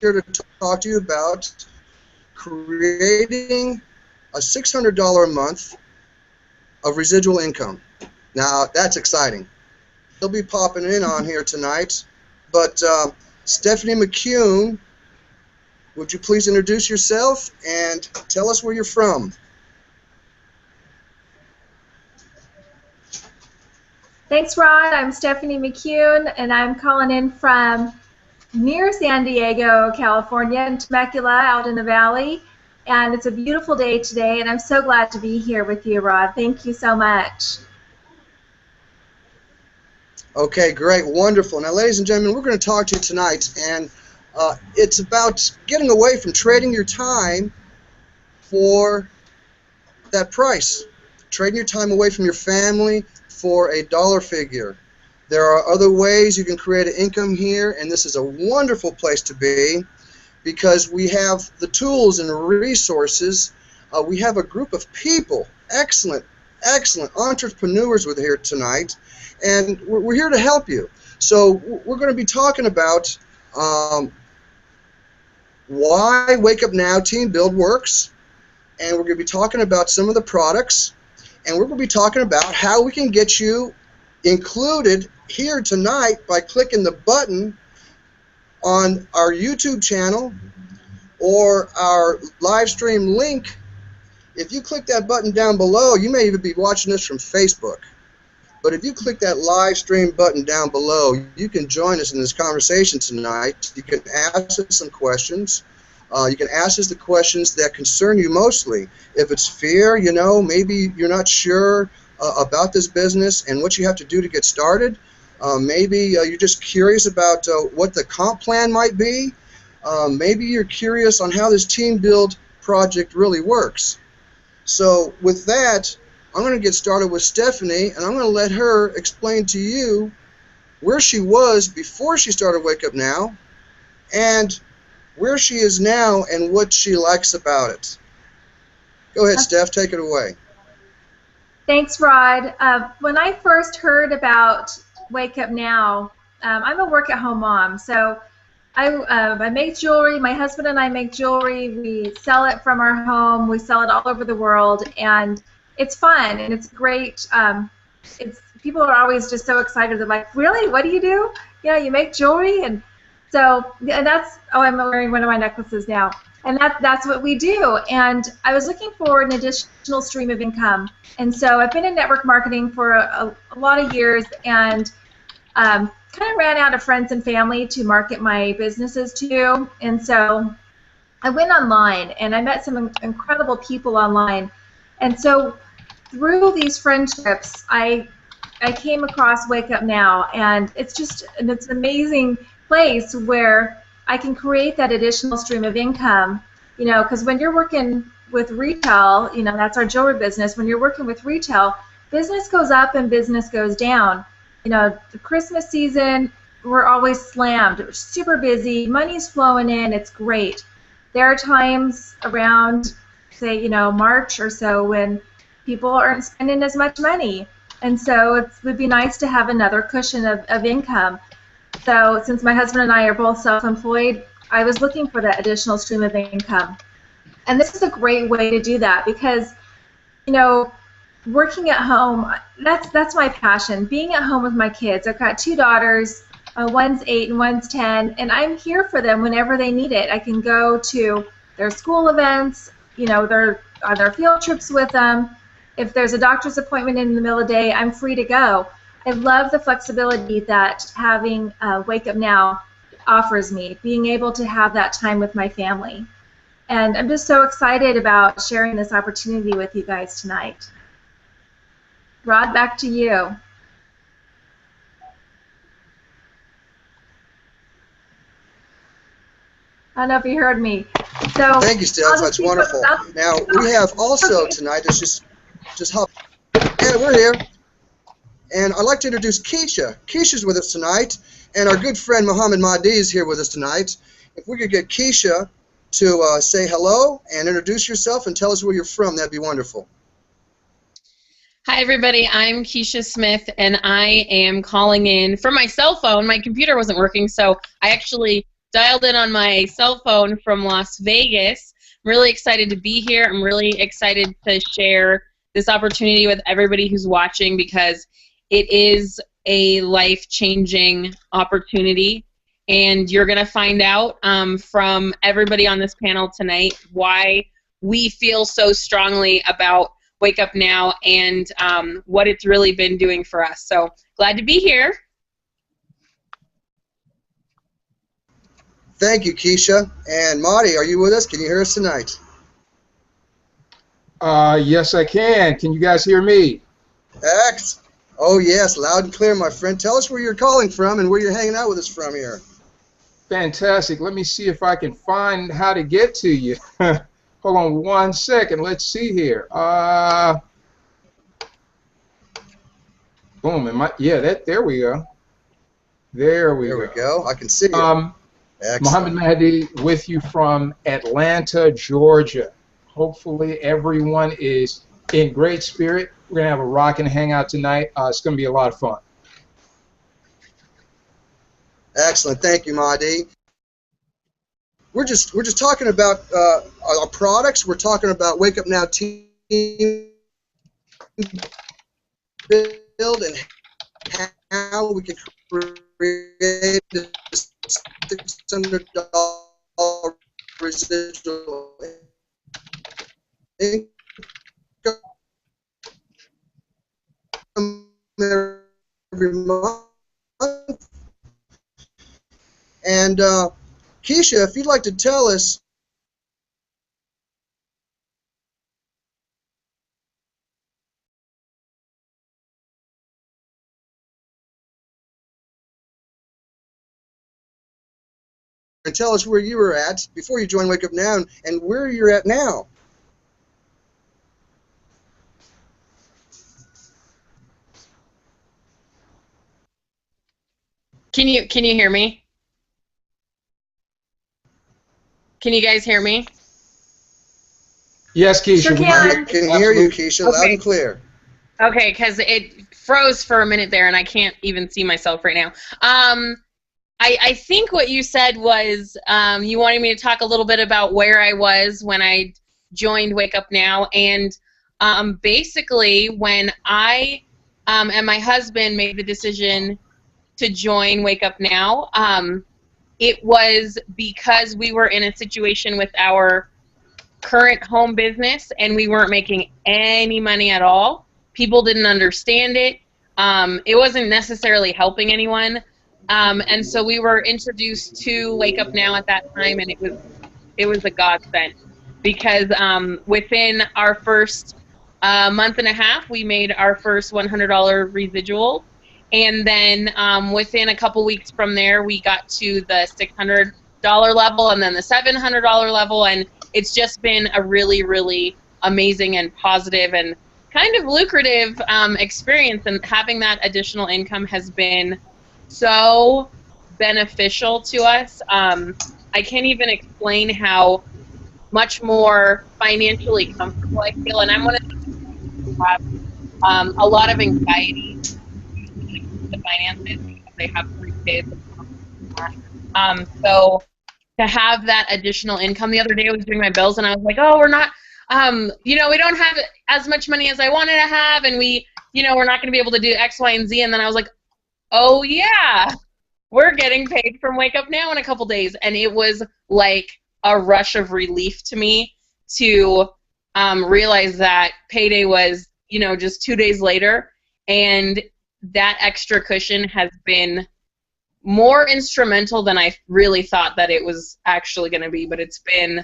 here to talk to you about creating a $600 a month of residual income. Now, that's exciting. He'll be popping in on here tonight, but Stephanie McCune, would you please introduce yourself and tell us where you're from? Thanks, Rod. I'm Stephanie McCune, and I'm calling in from near San Diego, California, in Temecula, out in the valley. And it's a beautiful day today, and I'm so glad to be here with you, Rod. Thank you so much. Okay, great, wonderful. Now, ladies and gentlemen, we're going to talk to you tonight, and it's about getting away from trading your time for that price. Trading your time away from your family for a dollar figure. There are other ways you can create an income here, and this is a wonderful place to be because we have the tools and resources. We have a group of people, excellent entrepreneurs with here tonight, and we're here to help you. So we're going to be talking about why Wake Up Now TeamBuild works, and we're going to be talking about some of the products, and we're going to be talking about how we can get you included here tonight by clicking the button on our YouTube channel or our live stream link. If you click that button down below, you may even be watching this from Facebook. But if you click that live stream button down below, you can join us in this conversation tonight. You can ask us some questions. You can ask us the questions that concern you mostly. If it's fear, you know, maybe you're not sure about this business and what you have to do to get started. Maybe you're just curious about what the comp plan might be. Maybe you're curious on how this TeamBuild project really works. So with that, I'm going to get started with Stephanie, and I'm going to let her explain to you where she was before she started Wake Up Now and where she is now and what she likes about it. Go ahead, Steph, take it away. Thanks, Rod. When I first heard about Wake Up Now, I'm a work-at-home mom, so I make jewelry. My husband and I make jewelry. We sell it from our home. We sell it all over the world, and it's fun and it's great. People are always just so excited. They're like, "Really? What do you do? Yeah, you make jewelry?" And so, and that's, oh, I'm wearing one of my necklaces now. And that's what we do. And I was looking for an additional stream of income. And so I've been in network marketing for a lot of years, and kind of ran out of friends and family to market my businesses to. And so I went online, and I met some incredible people online. And so through these friendships, I came across Wake Up Now, and it's an amazing place where I can create that additional stream of income, you know, because when you're working with retail, you know, that's our jewelry business. When you're working with retail, business goes up and business goes down. You know, the Christmas season, we're always slammed. We're super busy. Money's flowing in. It's great. There are times around, say, you know, March or so when people aren't spending as much money. And so it would be nice to have another cushion of income. So since my husband and I are both self-employed, I was looking for that additional stream of income. And this is a great way to do that because, you know, working at home, that's my passion. Being at home with my kids. I've got two daughters, one's 8 and one's 10, and I'm here for them whenever they need it. I can go to their school events, you know, their field trips with them. If there's a doctor's appointment in the middle of the day, I'm free to go. I love the flexibility that having Wake Up Now offers me, being able to have that time with my family. And I'm just so excited about sharing this opportunity with you guys tonight. Rod, back to you. I don't know if you heard me. So thank you, Steph. That's wonderful. Now we have also tonight. Let's just hop. Yeah, we're here. And I'd like to introduce Keisha. Keisha's with us tonight, and our good friend Muhammad Mahdi is here with us tonight. If we could get Keisha to say hello and introduce yourself and tell us where you're from, that'd be wonderful. Hi, everybody. I'm Keisha Smith, and I am calling in from my cell phone. My computer wasn't working, so I actually dialed in on my cell phone from Las Vegas. I'm really excited to be here. I'm really excited to share this opportunity with everybody who's watching because it is a life-changing opportunity. And you're going to find out from everybody on this panel tonight why we feel so strongly about Wake Up Now and what it's really been doing for us. So glad to be here. Thank you, Keisha. And Marty, are you with us? Can you hear us tonight? Yes, I can. Can you guys hear me? Oh, yes, loud and clear, my friend. Tell us where you're calling from and where you're hanging out with us from here. Fantastic. Let me see if I can find how to get to you. Hold on 1 second. Let's see here. Boom. Yeah, there we go. There we go. I can see you. Mohammed Mahdi with you from Atlanta, Georgia. Hopefully everyone is in great spirit. We're going to have a rockin' hangout tonight. It's going to be a lot of fun. Excellent. Thank you, Mahdi. We're just talking about our products. We're talking about Wake Up Now TeamBuild and how we can create a $600 residual income every month. And Keisha, if you'd like to tell us where you were at before you joined Wake Up Now and where you're at now. Can you hear me? Can you guys hear me? Yes, Keisha. Sure can. I can hear you, Keisha, loud and clear. Okay, because it froze for a minute there, and I can't even see myself right now. I think what you said was you wanted me to talk a little bit about where I was when I joined Wake Up Now, and basically when I and my husband made the decision to join Wake Up Now, it was because we were in a situation with our current home business and we weren't making any money at all. People didn't understand it. It wasn't necessarily helping anyone. And so we were introduced to Wake Up Now at that time, and it was a godsend because within our first month and a half, we made our first $100 residual, and then within a couple weeks from there, we got to the $600 level, and then the $700 level, and it's just been a really, really amazing and positive and kind of lucrative experience, and having that additional income has been so beneficial to us. I can't even explain how much more financially comfortable I feel, and I'm one of those people who have a lot of anxiety with the finances because they have 3 kids. So to have that additional income, the other day I was doing my bills and I was like, oh, we're not, you know, we don't have as much money as I wanted to have, and we, you know, we're not going to be able to do X, Y, and Z. And then I was like, oh yeah, we're getting paid from Wake Up Now in a couple days. And it was like a rush of relief to me to realize that payday was, you know, just 2 days later. And that extra cushion has been more instrumental than I really thought that it was actually going to be. But it's been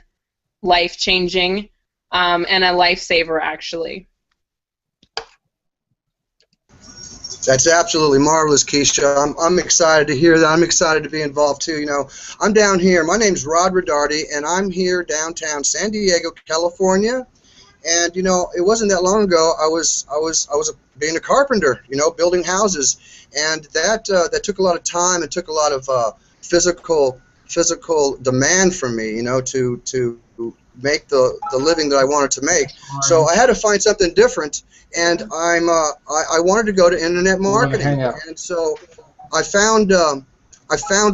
life-changing and a lifesaver, actually. That's absolutely marvelous, Keisha. I'm excited to hear that. I'm excited to be involved too. You know, I'm down here. My name's Rod Rodarty, and I'm here downtown San Diego, California. And you know, it wasn't that long ago. I was being a carpenter. You know, building houses, and that took a lot of time. It took a lot of physical demand from me. You know, to make the living that I wanted to make. So I had to find something different. And I wanted to go to internet marketing, and so I found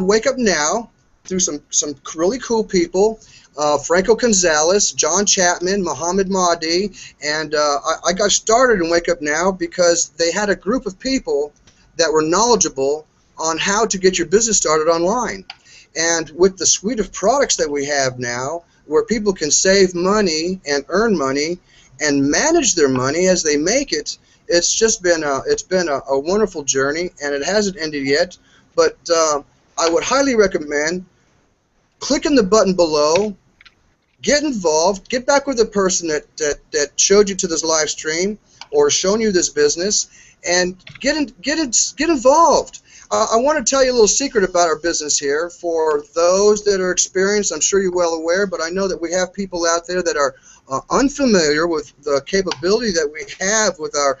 Wake Up Now, through some really cool people. Franco Gonzalez, John Chapman, Muhammad Mahdi, and I got started in Wake Up Now because they had a group of people that were knowledgeable on how to get your business started online. And with the suite of products that we have now, where people can save money and earn money and manage their money as they make it, it's just been a wonderful journey, and it hasn't ended yet. But I would highly recommend clicking the button below, get involved, get back with the person that showed you to this live stream or shown you this business, and get involved. I want to tell you a little secret about our business here. For those that are experienced, I'm sure you're well aware, but I know that we have people out there that are unfamiliar with the capability that we have with our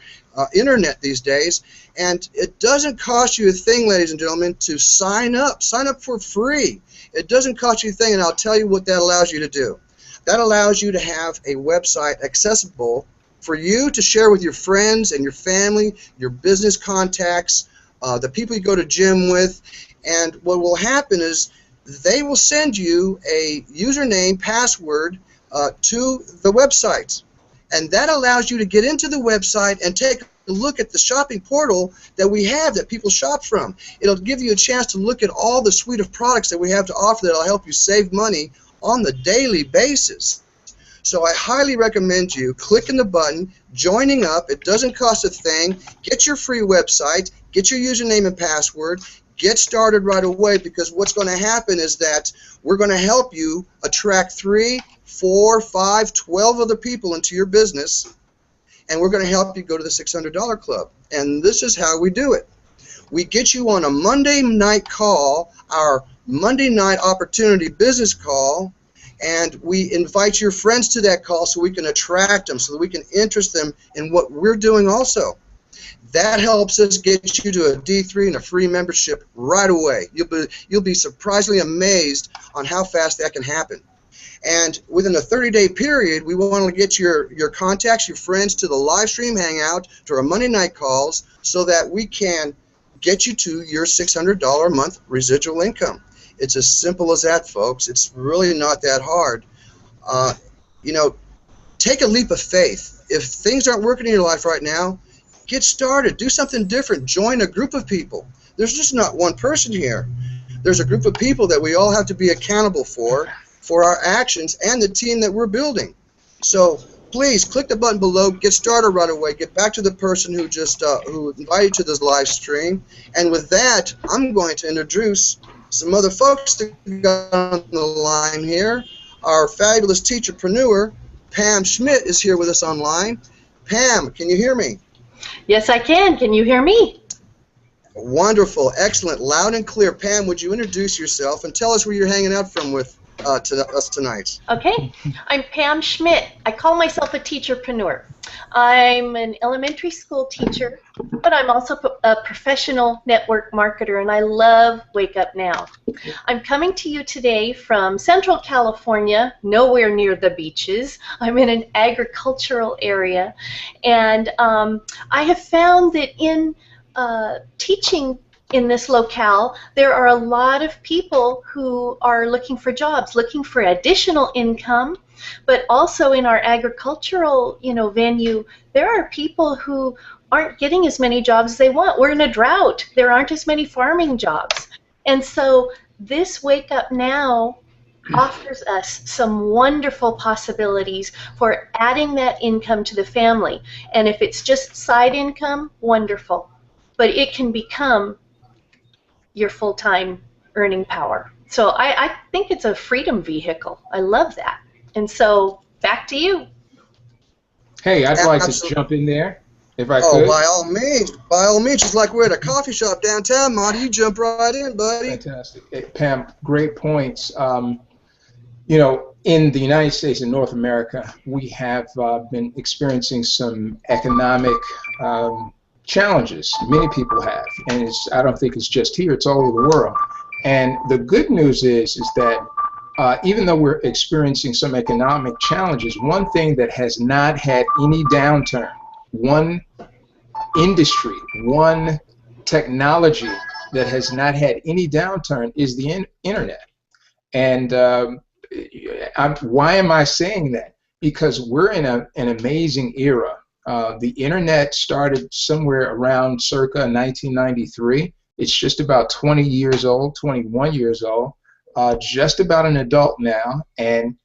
internet these days. And it doesn't cost you a thing, ladies and gentlemen, to sign up. Sign up for free. It doesn't cost you a thing, and I'll tell you what that allows you to do. That allows you to have a website accessible for you to share with your friends and your family, your business contacts, the people you go to gym with. And what will happen is they will send you a username, password to the website. And that allows you to get into the website and take a look at the shopping portal that we have that people shop from. It'll give you a chance to look at all the suite of products that we have to offer that will help you save money on the daily basis. So I highly recommend you clicking the button, joining up. It doesn't cost a thing. Get your free website, get your username and password, get started right away, because what's going to happen is that we're going to help you attract 3, 4, 5, 12 other people into your business, and we're going to help you go to the $600 Club. And this is how we do it. We get you on a Monday night call, our Monday night opportunity business call, and we invite your friends to that call so we can attract them, so that we can interest them in what we're doing also. That helps us get you to a D3 and a free membership right away. You'll be surprisingly amazed on how fast that can happen. And within a 30-day period, we want to get your contacts, your friends, to the live stream hangout, to our Monday night calls, so that we can get you to your $600 a month residual income. It's as simple as that, folks. It's really not that hard. You know, take a leap of faith. If things aren't working in your life right now, get started. Do something different. Join a group of people. There's just not one person here. There's a group of people that we all have to be accountable for our actions and the team that we're building. So please click the button below, get started right away, get back to the person who just who invited you to this live stream. And with that, I'm going to introduce some other folks that got on the line here. Our fabulous teacherpreneur, Pam Schmidt, is here with us online. Pam, can you hear me? Yes, I can. Can you hear me? Wonderful, excellent, loud and clear. Pam, would you introduce yourself and tell us where you're hanging out from with us tonight? Okay, I'm Pam Schmidt. I call myself a teacherpreneur. I'm an elementary school teacher, but I'm also a professional network marketer, and I love Wake Up Now. I'm coming to you today from Central California, nowhere near the beaches. I'm in an agricultural area, and I have found that in teaching in this locale, there are a lot of people who are looking for jobs, looking for additional income, but also in our agricultural, venue, there are people who aren't getting as many jobs as they want. We're in a drought. There aren't as many farming jobs. And so this Wake Up Now offers us some wonderful possibilities for adding that income to the family. And if it's just side income, wonderful. But it can become your full-time earning power. So I think it's a freedom vehicle. I love that. And so back to you. Hey, I'd like to jump in there if I could. Oh, by all means. By all means. It's like we're at a coffee shop downtown, Monty. You jump right in, buddy. Fantastic. Hey, Pam, great points. You know, in the United States and North America, we have been experiencing some economic challenges. Many people have, and I don't think it's just here, it's all over the world. And the good news is that even though we're experiencing some economic challenges, one thing that has not had any downturn, one industry, one technology that has not had any downturn is the internet. And why am I saying that? Because we're in an amazing era. The internet started somewhere around circa 1993. It's just about 20 years old, 21 years old, just about an adult now, and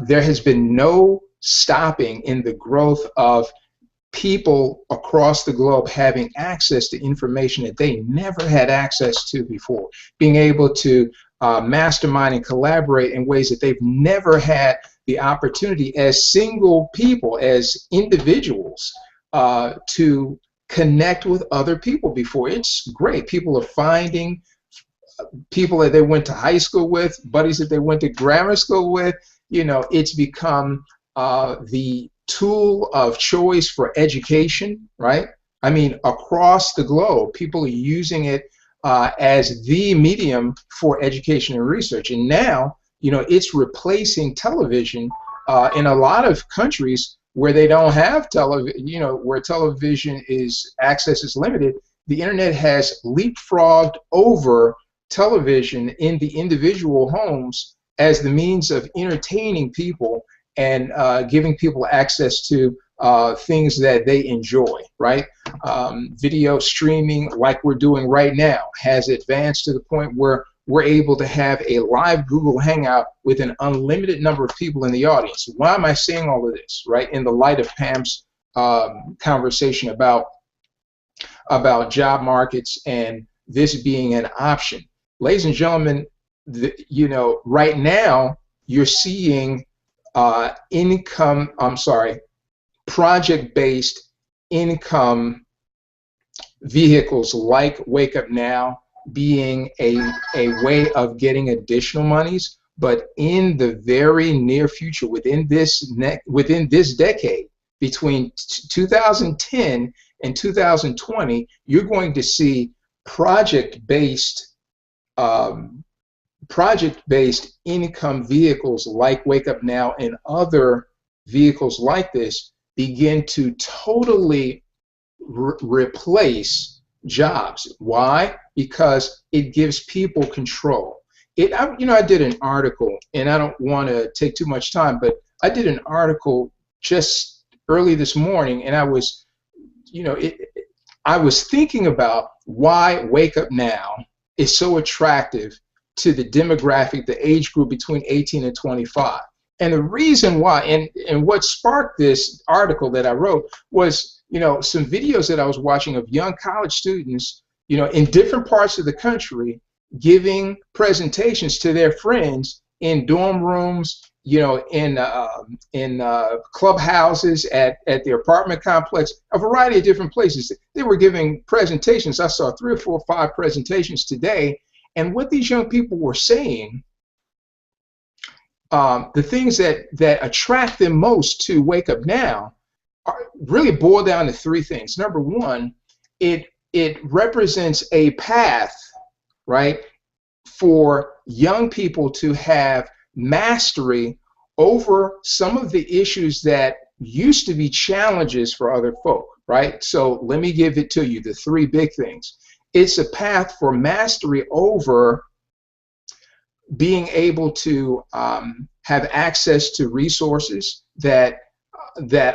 there has been no stopping in the growth of people across the globe having access to information that they never had access to before, being able to mastermind and collaborate in ways that they've never had the opportunity as single people, as individuals, to connect with other people before. It's great. People are finding people that they went to high school with, buddies that they went to grammar school with. You know, it's become the tool of choice for education, right? I mean, across the globe, people are using it as the medium for education and research. And now, you know, it's replacing television in a lot of countries where they don't have television, you know, where television access is limited. The internet has leapfrogged over television in the individual homes as the means of entertaining people and giving people access to things that they enjoy, right? Video streaming, like we're doing right now, has advanced to the point where we're able to have a live Google Hangout with an unlimited number of people in the audience. Why am I saying all of this, right? In the light of Pam's conversation about job markets and this being an option. Ladies and gentlemen, you know, right now you're seeing project-based income vehicles like WakeUpNow being a way of getting additional monies, but in the very near future, within this decade, between 2010 and 2020, you're going to see project-based income vehicles like WakeUpNow and other vehicles like this begin to totally replace jobs. Why? Because it gives people control. I did an article, and I don't want to take too much time, but I did an article just early this morning, and I was thinking about why WakeUpNow is so attractive to the demographic, the age group between 18 and 25. And the reason why, and what sparked this article that I wrote was, you know, some videos that I was watching of young college students, you know, in different parts of the country giving presentations to their friends in dorm rooms, you know, in clubhouses, at their apartment complex, a variety of different places. They were giving presentations. I saw 3 or 4 or 5 presentations today. And what these young people were saying, the things that attract them most to WakeUpNow really boil down to 3 things. Number one, it represents a path, right, for young people to have mastery over some of the issues that used to be challenges for other folk, right? So let me give it to you, the 3 big things. It's a path for mastery over being able to have access to resources that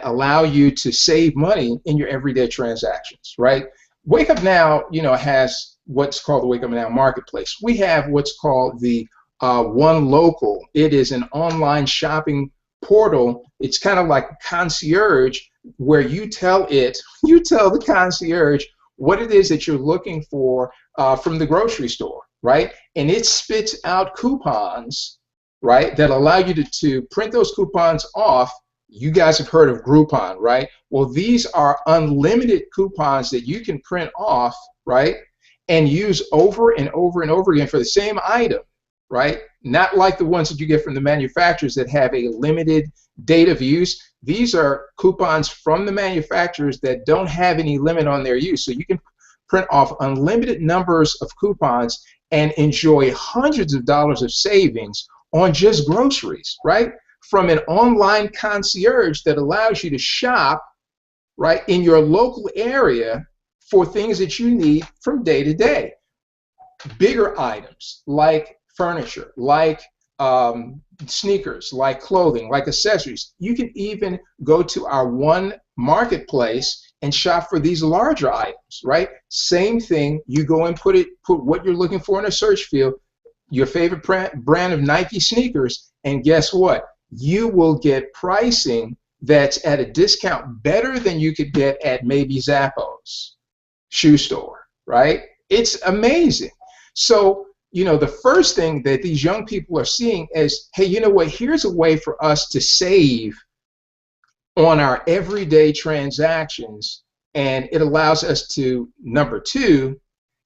allow you to save money in your everyday transactions, right? WakeUpNow, you know, has what's called the WakeUpNow Marketplace. We have what's called the One Local. It is an online shopping portal. It's kind of like a concierge where you tell the concierge what it is that you're looking for from the grocery store, right? And it spits out coupons, right, that allow you to print those coupons off. You guys have heard of Groupon, right? Well, these are unlimited coupons that you can print off, right, and use over and over and over again for the same item, right? Not like the ones that you get from the manufacturers that have a limited date of use. These are coupons from the manufacturers that don't have any limit on their use. So you can print off unlimited numbers of coupons and enjoy hundreds of dollars of savings on just groceries, right? From an online concierge that allows you to shop, right, in your local area for things that you need from day to day. Bigger items like furniture, like sneakers, like clothing, like accessories. You can even go to our one marketplace and shop for these larger items, right? Same thing, you go and put what you're looking for in a search field, your favorite brand of Nike sneakers, and guess what? You will get pricing that's at a discount better than you could get at maybe Zappos shoe store, right? It's amazing. So, you know, the first thing that these young people are seeing is, hey, you know what, here's a way for us to save on our everyday transactions, and it allows us to, number two,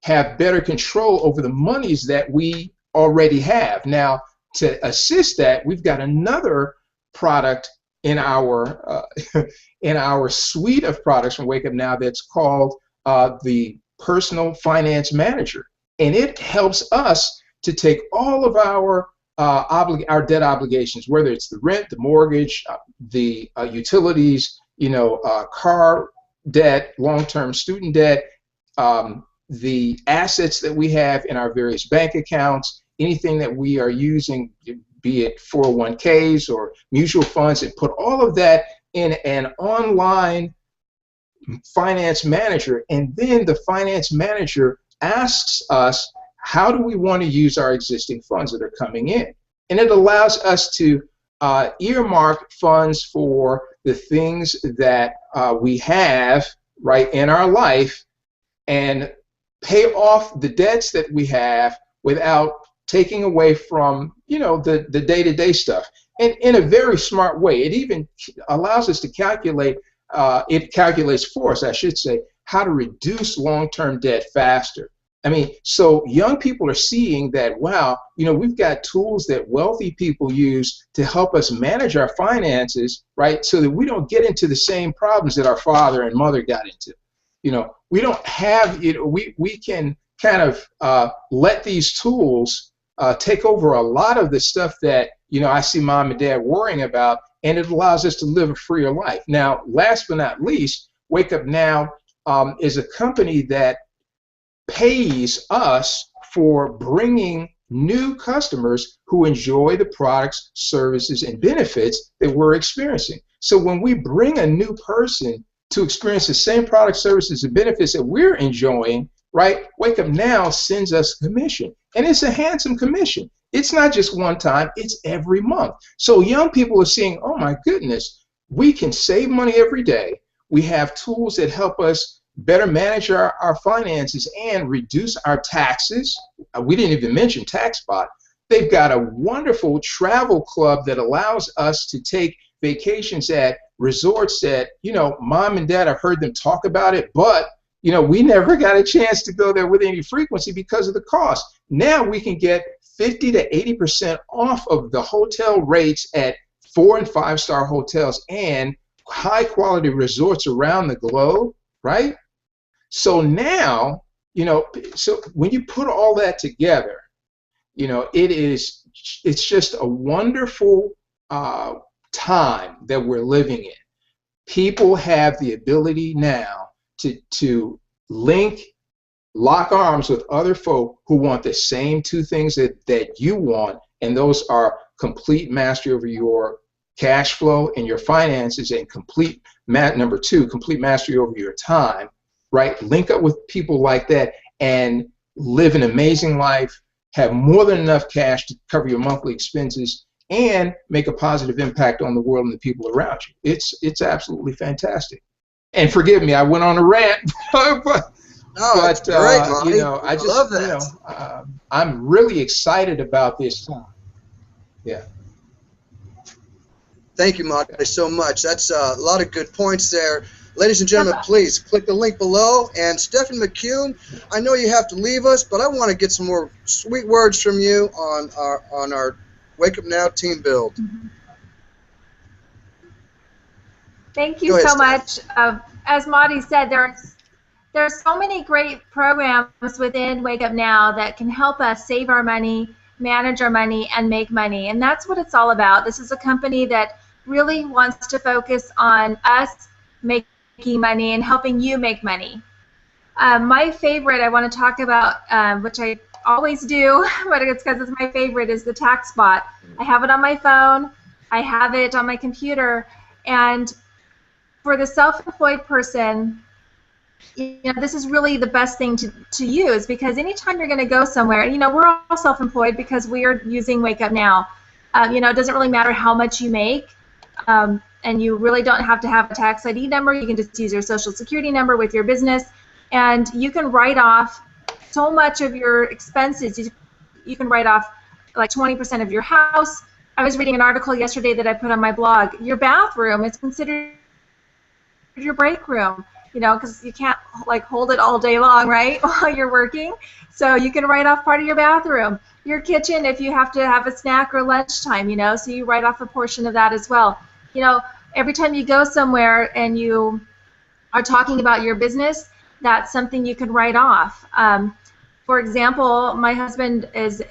have better control over the monies that we already have. Now, to assist that, we've got another product in our in our suite of products from Wake Up Now that's called the Personal Finance Manager, and it helps us to take all of our debt obligations, whether it's the rent, the mortgage, the utilities, you know, car debt, long-term student debt, the assets that we have in our various bank accounts, anything that we are using, be it 401ks or mutual funds, and put all of that in an online finance manager. And then the finance manager asks us, how do we want to use our existing funds that are coming in? And it allows us to earmark funds for the things that we have right in our life and pay off the debts that we have without taking away from, you know, the day-to-day stuff. And in a very smart way. It even allows us to calculate, it calculates for us, I should say, how to reduce long-term debt faster. I mean, so young people are seeing that, wow, you know, we've got tools that wealthy people use to help us manage our finances, right, so that we don't get into the same problems that our father and mother got into. You know, we don't have, you know, we can kind of let these tools take over a lot of the stuff that, you know, I see mom and dad worrying about, and it allows us to live a freer life. Now, last but not least, Wake Up Now is a company that pays us for bringing new customers who enjoy the products, services, and benefits that we're experiencing. So when we bring a new person to experience the same products, services, and benefits that we're enjoying, right, Wake Up Now sends us a commission. And it's a handsome commission. It's not just one time, it's every month. So young people are seeing, oh my goodness, we can save money every day. We have tools that help us better manage our finances and reduce our taxes. We didn't even mention TaxBot. They've got a wonderful travel club that allows us to take vacations at resorts that, you know, mom and dad have heard them talk about it, but, you know, we never got a chance to go there with any frequency because of the cost. Now we can get 50 to 80% off of the hotel rates at 4- and 5-star hotels and high quality resorts around the globe, right? So now, you know, so when you put all that together, you know, it's just a wonderful time that we're living in. People have the ability now to lock arms with other folk who want the same two things that you want, and those are complete mastery over your cash flow and your finances, and number two, complete mastery over your time, right? Link up with people like that and live an amazing life, have more than enough cash to cover your monthly expenses, and make a positive impact on the world and the people around you. It's absolutely fantastic. And forgive me, I went on a rant, but that's great, Monty. you know, I just love that. You know, I'm really excited about this. Yeah. Thank you, Monty, so much. That's a lot of good points there. Ladies and gentlemen, please click the link below. And Stephanie McCune, I know you have to leave us, but I want to get some more sweet words from you on our Wake Up Now TeamBuild. Mm-hmm. Thank you so much. As Monty said, there's so many great programs within Wake Up Now that can help us save our money, manage our money, and make money. And that's what it's all about. This is a company that really wants to focus on us making money and helping you make money. My favorite I want to talk about, which I always do, but it's because it's my favorite, is the tax bot. I have it on my phone. I have it on my computer. And for the self-employed person, this is really the best thing to use, because anytime you're going to go somewhere, and we're all self-employed because we are using Wake Up Now. It doesn't really matter how much you make, and you really don't have to have a tax ID number. You can just use your social security number with your business, and you can write off so much of your expenses. You can write off like 20% of your house. I was reading an article yesterday that I put on my blog. Your bathroom is considered your break room, because you can't like hold it all day long, right, while you're working. So you can write off part of your bathroom. Your kitchen, if you have to have a snack or lunchtime, so you write off a portion of that as well. Every time you go somewhere and you are talking about your business, that's something you can write off. For example, my husband is,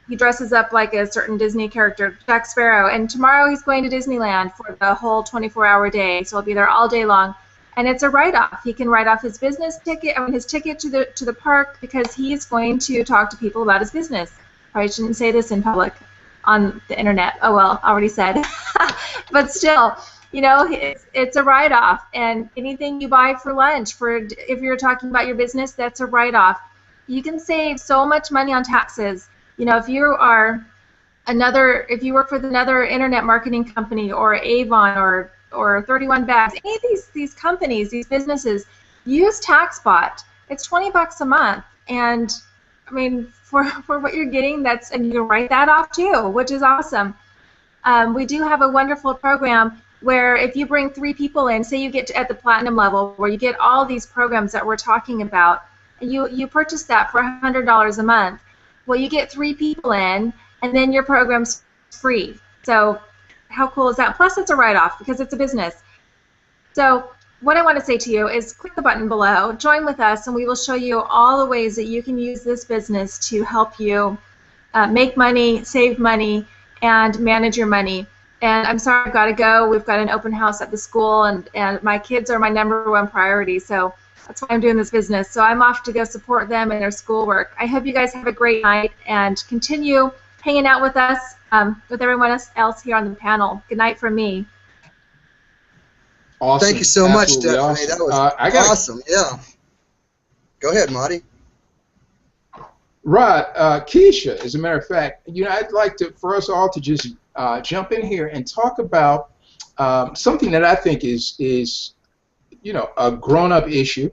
he dresses up like a certain Disney character, Jack Sparrow, and tomorrow he's going to Disneyland for the whole 24-hour day, so he'll be there all day long. And it's a write-off. He can write off his business ticket, his ticket to the park, because he's going to talk to people about his business. Probably shouldn't say this in public on the internet. Oh well, already said. But still, it's a write-off. And anything you buy for lunch, if you're talking about your business, that's a write-off. You can save so much money on taxes. If you work for another internet marketing company, or Avon, or 31 Bags, any of these companies, these businesses, use TaxBot. It's $20 a month, and I mean, for what you're getting, and you can write that off too, which is awesome. We do have a wonderful program where if you bring 3 people in, say you get at the platinum level, where you get all these programs that we're talking about, and you purchase that for $100 a month. Well, you get 3 people in, and then your program's free. So how cool is that? Plus, it's a write-off because it's a business. So what I want to say to you is click the button below, join with us, and we will show you all the ways that you can use this business to help you make money, save money, and manage your money. And I'm sorry, I've got to go. We've got an open house at the school, and my kids are my #1 priority, so that's why I'm doing this business. So I'm off to go support them in their schoolwork. I hope you guys have a great night and continue hanging out with us, with everyone else here on the panel. Good night from me. Awesome. Thank you so much, Absolutely Stephanie. awesome. That was awesome. Yeah. Go ahead, Marty. Rod, Keisha, as a matter of fact, I'd like for us all to just jump in here and talk about something that I think is a grown-up issue.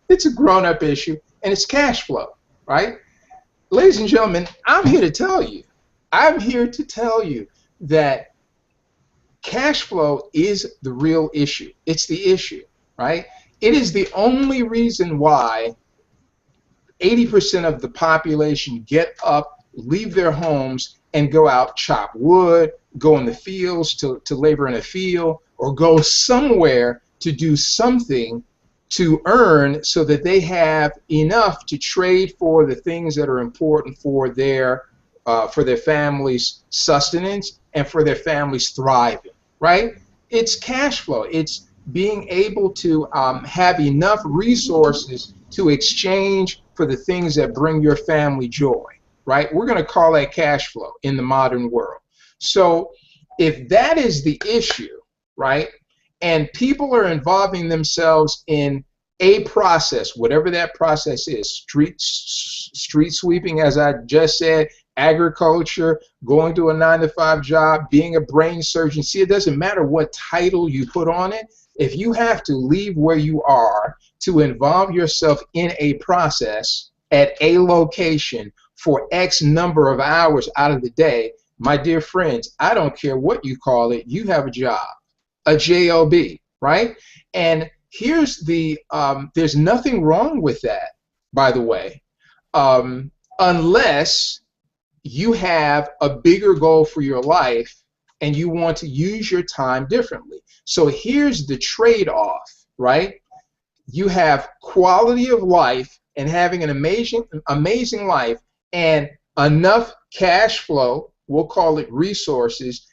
It's a grown-up issue, and it's cash flow, right? Ladies and gentlemen, I'm here to tell you that cash flow is the real issue. It's the issue, right? It is the only reason why 80% of the population get up, leave their homes, and go out, chop wood, go in the fields to labor in a field, or go somewhere to do something to earn so that they have enough to trade for the things that are important for their family's sustenance and for their family's thriving, right? It's cash flow. It's being able to have enough resources to exchange for the things that bring your family joy, right? We're going to call that cash flow in the modern world. So if that is the issue, right, and people are involving themselves in a process, whatever that process is, street sweeping, as I just said, agriculture, going to a 9-to-5 job, being a brain surgeon. See, it doesn't matter what title you put on it. If you have to leave where you are to involve yourself in a process at a location for X number of hours out of the day, my dear friends, I don't care what you call it, you have a job, a job, right? And here's there's nothing wrong with that, by the way, unless you have a bigger goal for your life and you want to use your time differently. So here's the trade-off, right? You have quality of life and having an amazing life and enough cash flow, we'll call it resources,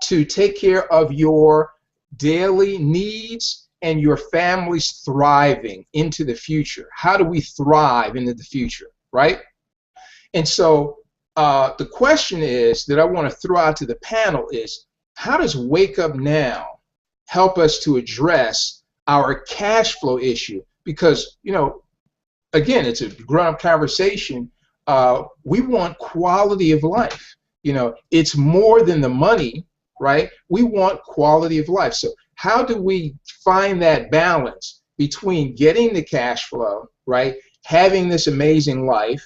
to take care of your daily needs and your family's thriving into the future. How do we thrive into the future, right? And so the question is that I want to throw out to the panel is, how does Wake Up Now help us to address our cash flow issue? Because, you know, again, it's a grown-up conversation. We want quality of life. You know, it's more than the money, right? We want quality of life. So how do we find that balance between getting the cash flow, right, having this amazing life?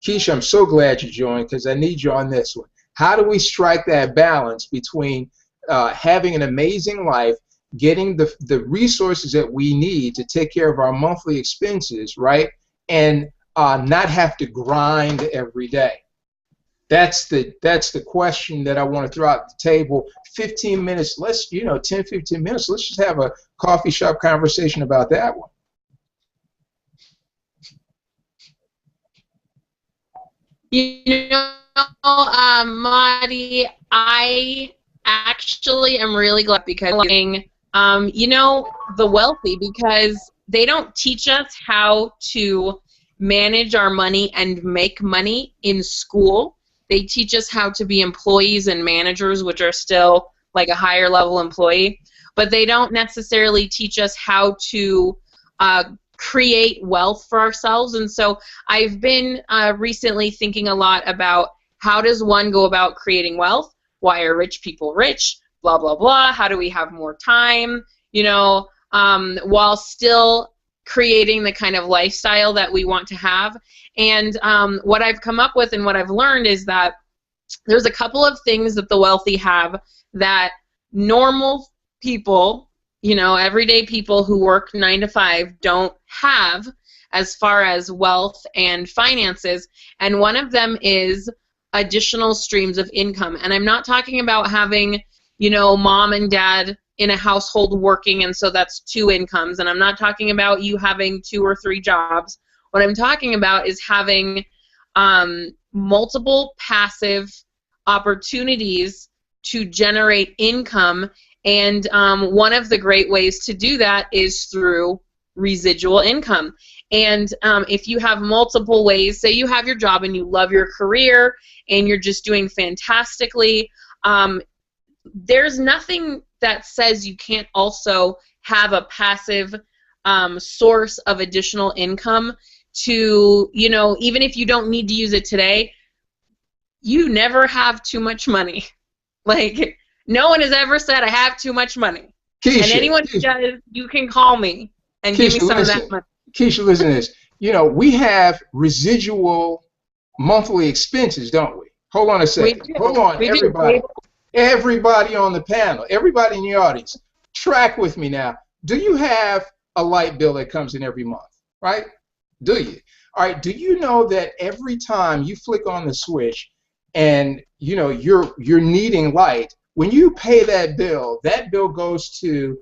Keisha, I'm so glad you joined, because I need you on this one. How do we strike that balance between having an amazing life, getting the resources that we need to take care of our monthly expenses, right, and not have to grind every day? That's the question that I want to throw out the table. 15 minutes, 10, 15 minutes, let's just have a coffee shop conversation about that one. You know, Madi, I actually am really glad, because you know, the wealthy, because they don't teach us how to manage our money and make money in school. They teach us how to be employees and managers, which are still like a higher level employee, but they don't necessarily teach us how to create wealth for ourselves. And so I've been recently thinking a lot about, how does one go about creating wealth? Why are rich people rich? Blah, blah, blah. How do we have more time, you know, while still creating the kind of lifestyle that we want to have? And what I've come up with and what I've learned is that there's a couple of things that the wealthy have that normal people, you know, everyday people who work 9 to 5 don't have, as far as wealth and finances. And one of them is additional streams of income. And I'm not talking about having, you know, mom and dad in a household working, and so that's 2 incomes. And I'm not talking about you having 2 or 3 jobs. What I'm talking about is having multiple passive opportunities to generate income. And one of the great ways to do that is through residual income. And if you have multiple ways, say you have your job and you love your career and you're just doing fantastically, there's nothing that says you can't also have a passive source of additional income to, you know, even if you don't need to use it today, you never have too much money. Like, no one has ever said, I have too much money. Keisha, and anyone who does, you can call me and give me some of that money. Keisha, listen to this. You know, we have residual monthly expenses, don't we? Hold on a second. Hold on, everybody. Everybody on the panel, everybody in the audience, track with me now. Do you have a light bill that comes in every month, right? Do you? All right, do you know that every time you flick on the switch and, you know, you're needing light, when you pay that bill goes to,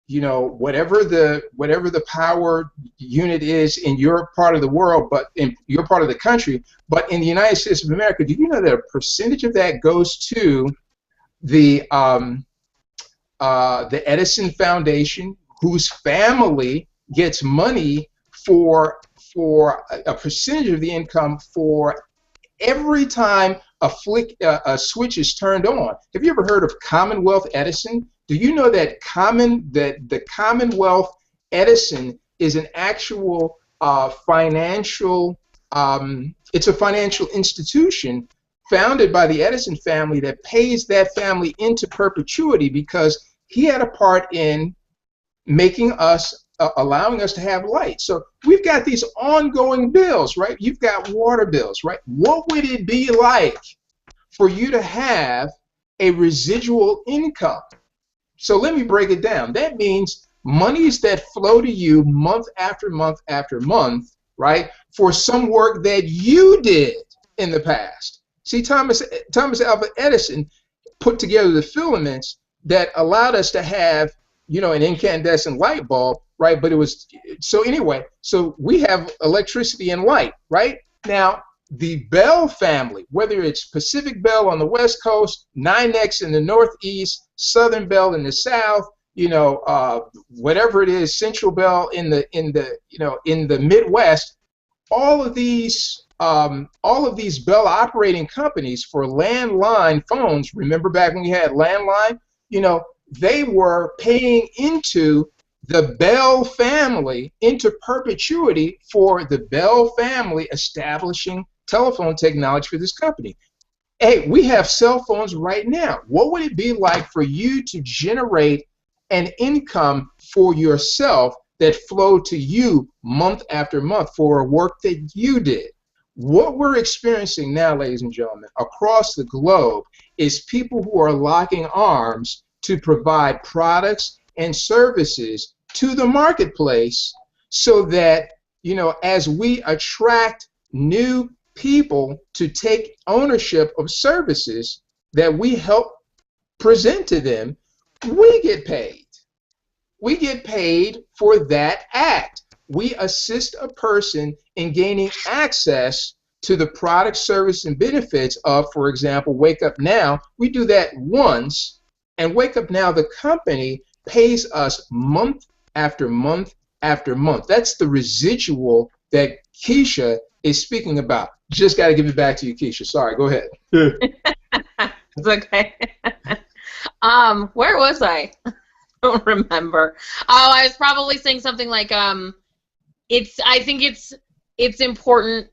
you know, whatever the power unit is in your part of the world, but in your part of the country, but in the United States of America, do you know that a percentage of that goes to the Edison Foundation, whose family gets money for a percentage of the income for every time a switch is turned on? Have you ever heard of Commonwealth Edison? Do you know that the Commonwealth Edison is an actual financial, it's a financial institution founded by the Edison family that pays that family into perpetuity, because he had a part in making us, allowing us to have light. So we've got these ongoing bills, right? You've got water bills, right? What would it be like for you to have a residual income? So let me break it down. That means monies that flow to you month after month after month, right, for some work that you did in the past. See, Thomas Alva Edison put together the filaments that allowed us to have, you know, an incandescent light bulb, right? But it was, so anyway, so we have electricity and light, right? Now, the Bell family, whether it's Pacific Bell on the West Coast, NYNEX in the Northeast, Southern Bell in the South, you know, whatever it is, Central Bell in the Midwest, all of these all of these Bell operating companies for landline phones, remember back when we had landline, they were paying into the Bell family into perpetuity for the Bell family establishing telephone technology for this company. Hey, we have cell phones right now. What would it be like for you to generate an income for yourself that flowed to you month after month for work that you did? What we're experiencing now, ladies and gentlemen, across the globe is people who are locking arms to provide products and services to the marketplace so that, as we attract new people to take ownership of services that we help present to them, we get paid. We get paid for that act. We assist a person in gaining access to the product, service, and benefits of, for example, Wake Up Now. We do that once, and Wake Up Now, the company, pays us month after month after month. That's the residual that Keisha is speaking about. Just got to give it back to you, Keisha. Sorry, go ahead. It's okay. Where was I? I don't remember. Oh, I was probably saying something like, I think it's important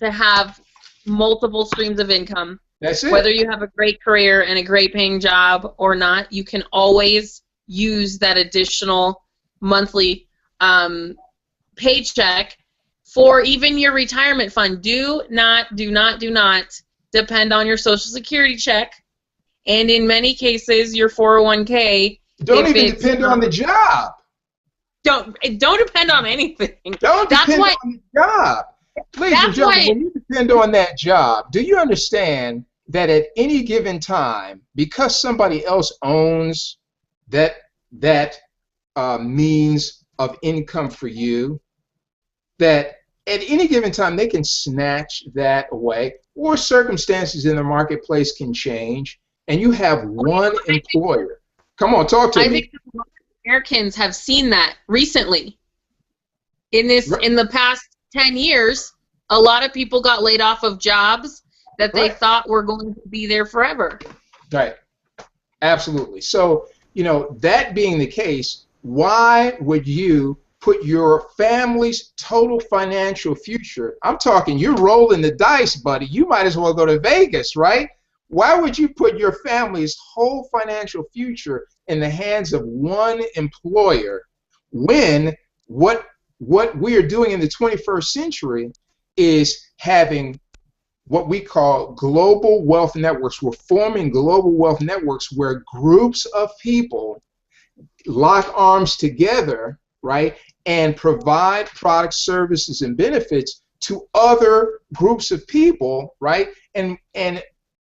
to have multiple streams of income. That's it. Whether you have a great career and a great paying job or not, you can always use that additional monthly paycheck for even your retirement fund. Do not depend on your Social Security check, and in many cases, your 401k. Don't even depend on the job. Don't depend on anything. Don't depend on the job. Ladies and gentlemen, when you depend on that job, do you understand that at any given time, because somebody else owns that means of income for you, that at any given time they can snatch that away, or circumstances in the marketplace can change, and you have one employer. Come on, talk to me. I think Americans have seen that recently. In the past 10 years, a lot of people got laid off of jobs that they thought were going to be there forever. Right. Absolutely. So, that being the case, why would you put your family's total financial future, I'm talking you're rolling the dice, buddy, you might as well go to Vegas, right? Why would you put your family's whole financial future in the hands of one employer when what we are doing in the 21st century is having what we call global wealth networks? We're forming global wealth networks where groups of people lock arms together, right, and provide products, services, and benefits to other groups of people, right? And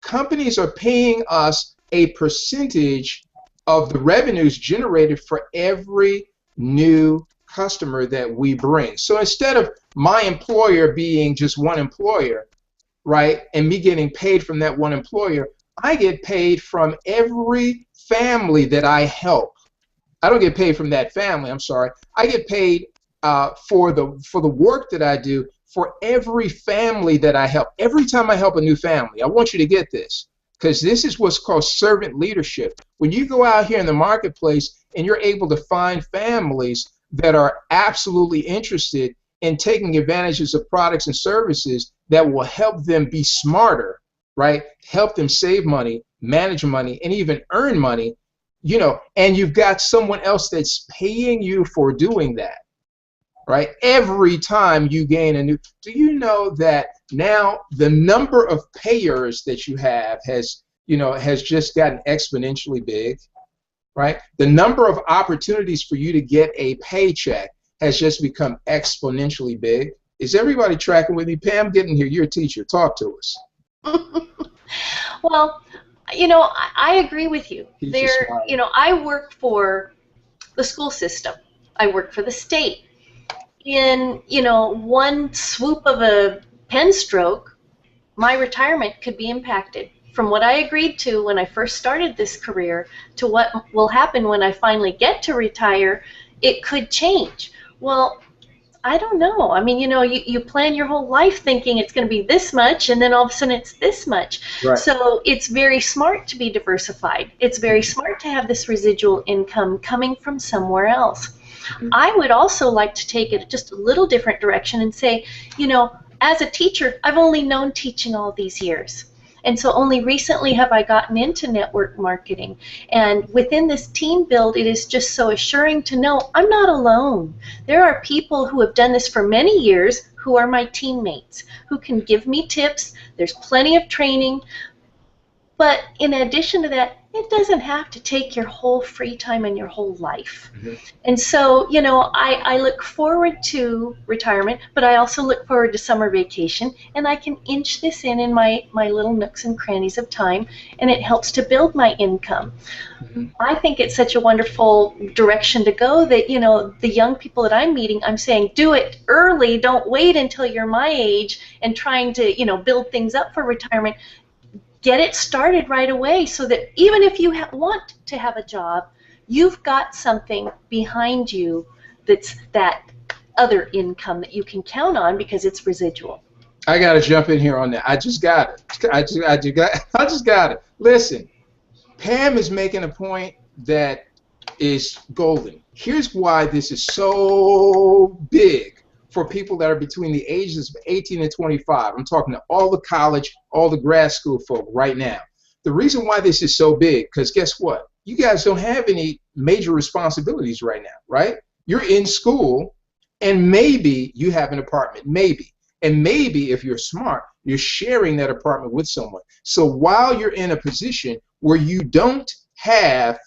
companies are paying us a percentage of the revenues generated for every new customer that we bring. So instead of my employer being just one employer, right, and me getting paid from that one employer, I get paid from every family that I help. I don't get paid from that family, I'm sorry. I get paid for the work that I do for every family that I help. Every time I help a new family, I want you to get this, because this is what's called servant leadership. When you go out here in the marketplace and you're able to find families that are absolutely interested in taking advantages of products and services that will help them be smarter, right? Help them save money, manage money, and even earn money, and you've got someone else that's paying you for doing that, right? Every time you gain a new, do you know that now the number of payers that you have has just gotten exponentially big, right? The number of opportunities for you to get a paycheck has just become exponentially big. Is everybody tracking with me? Pam, get in here. You're a teacher. Talk to us. Well, I agree with you. I work for the school system. I work for the state. In, one swoop of a pen stroke, my retirement could be impacted. From what I agreed to when I first started this career to what will happen when I finally get to retire, it could change. Well, I don't know. I mean, you plan your whole life thinking it's going to be this much, and then all of a sudden it's this much. Right. So it's very smart to be diversified. It's very smart to have this residual income coming from somewhere else. I would also like to take it just a little different direction and say, as a teacher, I've only known teaching all these years. And so only recently have I gotten into network marketing. And within this team build, it is just so assuring to know I'm not alone. There are people who have done this for many years who are my teammates, who can give me tips. There's plenty of training. But in addition to that, it doesn't have to take your whole free time and your whole life. Mm-hmm. And so, I look forward to retirement, but I also look forward to summer vacation, and I can inch this in my little nooks and crannies of time, and it helps to build my income. Mm-hmm. I think it's such a wonderful direction to go that, the young people that I'm meeting, I'm saying, do it early. Don't wait until you're my age and trying to, build things up for retirement. Get it started right away so that even if you want to have a job, you've got something behind you that's that other income that you can count on because it's residual. I got to jump in here on that. I just got it. I just got it. Listen, Pam is making a point that is golden. Here's why this is so big for people that are between the ages of 18 and 25. I'm talking to all the college, all the grad school folk right now. The reason why this is so big, because guess what? You guys don't have any major responsibilities right now, right? You're in school, and maybe you have an apartment, maybe. And maybe if you're smart, you're sharing that apartment with someone. So while you're in a position where you don't have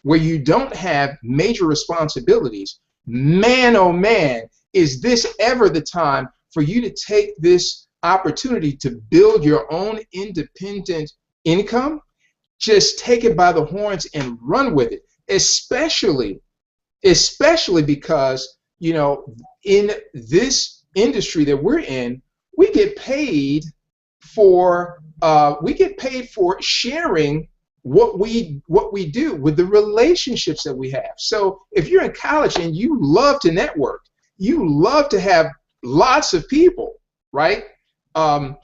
major responsibilities, man, oh man, is this ever the time for you to take this opportunity to build your own independent income? Just take it by the horns and run with it, especially because, in this industry that we're in, we get paid for sharing what we do with the relationships that we have. So if you're in college and you love to network, you love to have lots of people, right? Or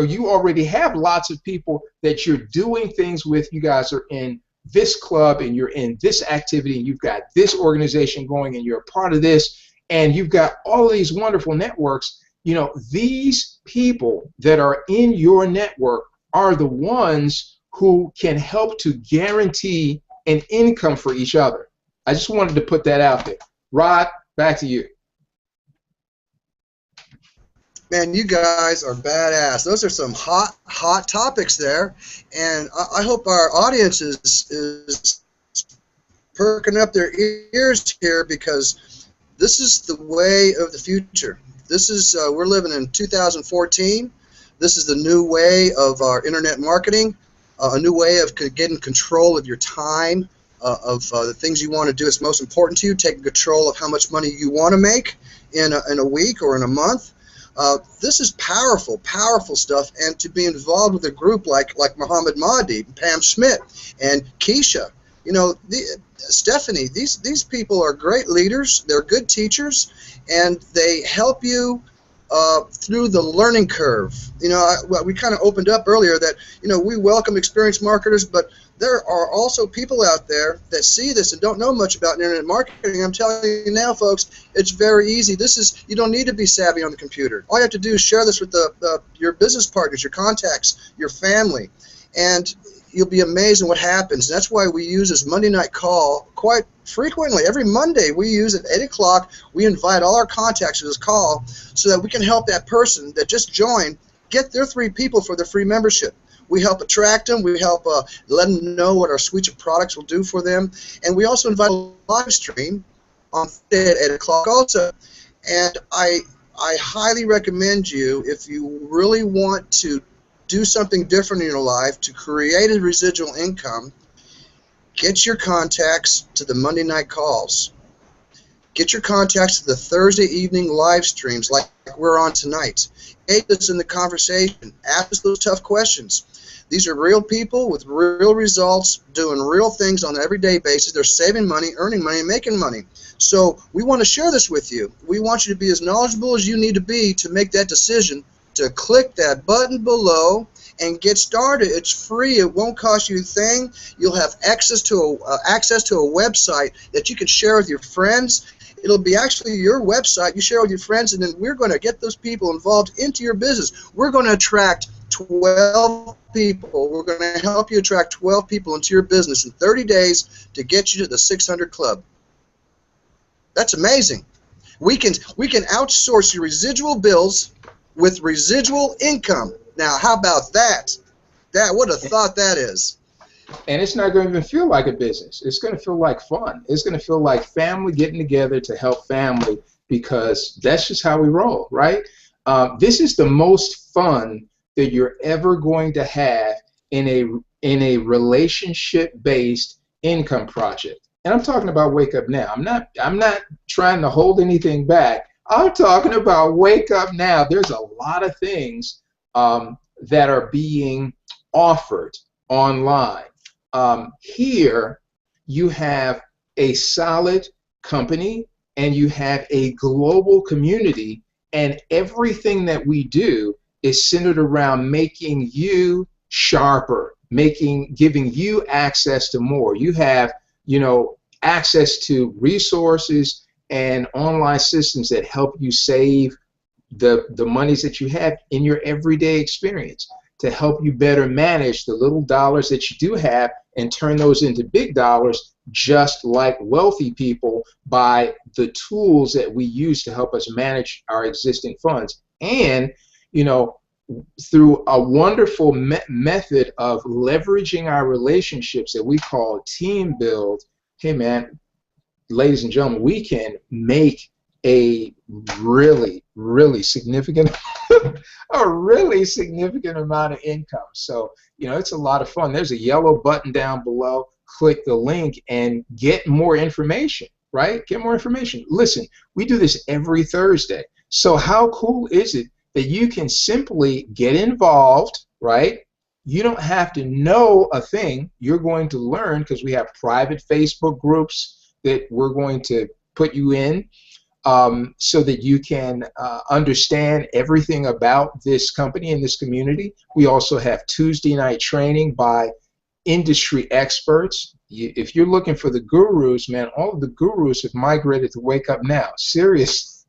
you already have lots of people that you're doing things with. You guys are in this club and you're in this activity and you've got this organization going and you're a part of this and you've got all of these wonderful networks. These people that are in your network are the ones who can help to guarantee an income for each other. I just wanted to put that out there. Rod, back to you. Man, you guys are badass. Those are some hot topics there, and I hope our audience is perking up their ears here because this is the way of the future. This is we're living in 2014. This is the new way of our internet marketing, a new way of getting control of your time, of the things you want to do. It's most important to you. Taking control of how much money you want to make in a week or in a month. This is powerful stuff, and to be involved with a group like Muhammad Mahdi, Pam Schmidt, and Keisha, Stephanie, these people are great leaders. They're good teachers, and they help you through the learning curve. We kind of opened up earlier that we welcome experienced marketers, but there are also people out there that see this and don't know much about internet marketing. I'm telling you now, folks, it's very easy. You don't need to be savvy on the computer. All you have to do is share this with your business partners, your contacts, your family, and you'll be amazed at what happens. And that's why we use this Monday night call quite frequently. Every Monday we use at 8 o'clock. We invite all our contacts to this call so that we can help that person that just joined get their 3 people for their free membership. We help attract them. We help let them know what our suite of products will do for them. And we also invite a live stream on Friday at 8 o'clock also. And I highly recommend you, if you really want to do something different in your life to create a residual income, get your contacts to the Monday night calls. Get your contacts to the Thursday evening live streams like we're on tonight. Engage us in the conversation. Ask us those tough questions. These are real people with real results, doing real things on an everyday basis. They're saving money, earning money, and making money. So we want to share this with you. We want you to be as knowledgeable as you need to be to make that decision, to click that button below and get started. It's free. It won't cost you a thing. You'll have access to a website that you can share with your friends. It'll be actually your website. You share with your friends, and then we're going to get those people involved into your business. We're going to attract 12 people. We're going to help you attract 12 people into your business in 30 days to get you to the 600 Club. That's amazing. We can outsource your residual bills with residual income. Now, how about that? What a thought that is. And it's not going to even feel like a business. It's going to feel like fun. It's going to feel like family getting together to help family, because that's just how we roll, right? This is the most fun that you're ever going to have in a relationship-based income project. And I'm talking about Wake Up Now. I'm not trying to hold anything back. I'm talking about Wake Up Now. There's a lot of things that are being offered online. Here you have a solid company and you have a global community, and everything that we do is centered around making you sharper, giving you access to more. You have, access to resources and online systems that help you save the monies that you have in your everyday experience, to help you better manage the little dollars that you do have and turn those into big dollars, just like wealthy people, by the tools that we use to help us manage our existing funds. And, through a wonderful method of leveraging our relationships that we call TeamBuild, hey man, ladies and gentlemen, we can make a really, really significant amount of income. So, it's a lot of fun. There's a yellow button down below. Click the link and get more information, right? Get more information. Listen, we do this every Thursday. So how cool is it that you can simply get involved, right? You don't have to know a thing. You're going to learn, because we have private Facebook groups that we're going to put you in, so that you can understand everything about this company and this community. We also have Tuesday night training by industry experts. If you're looking for the gurus, man, all of the gurus have migrated to Wake Up Now. Serious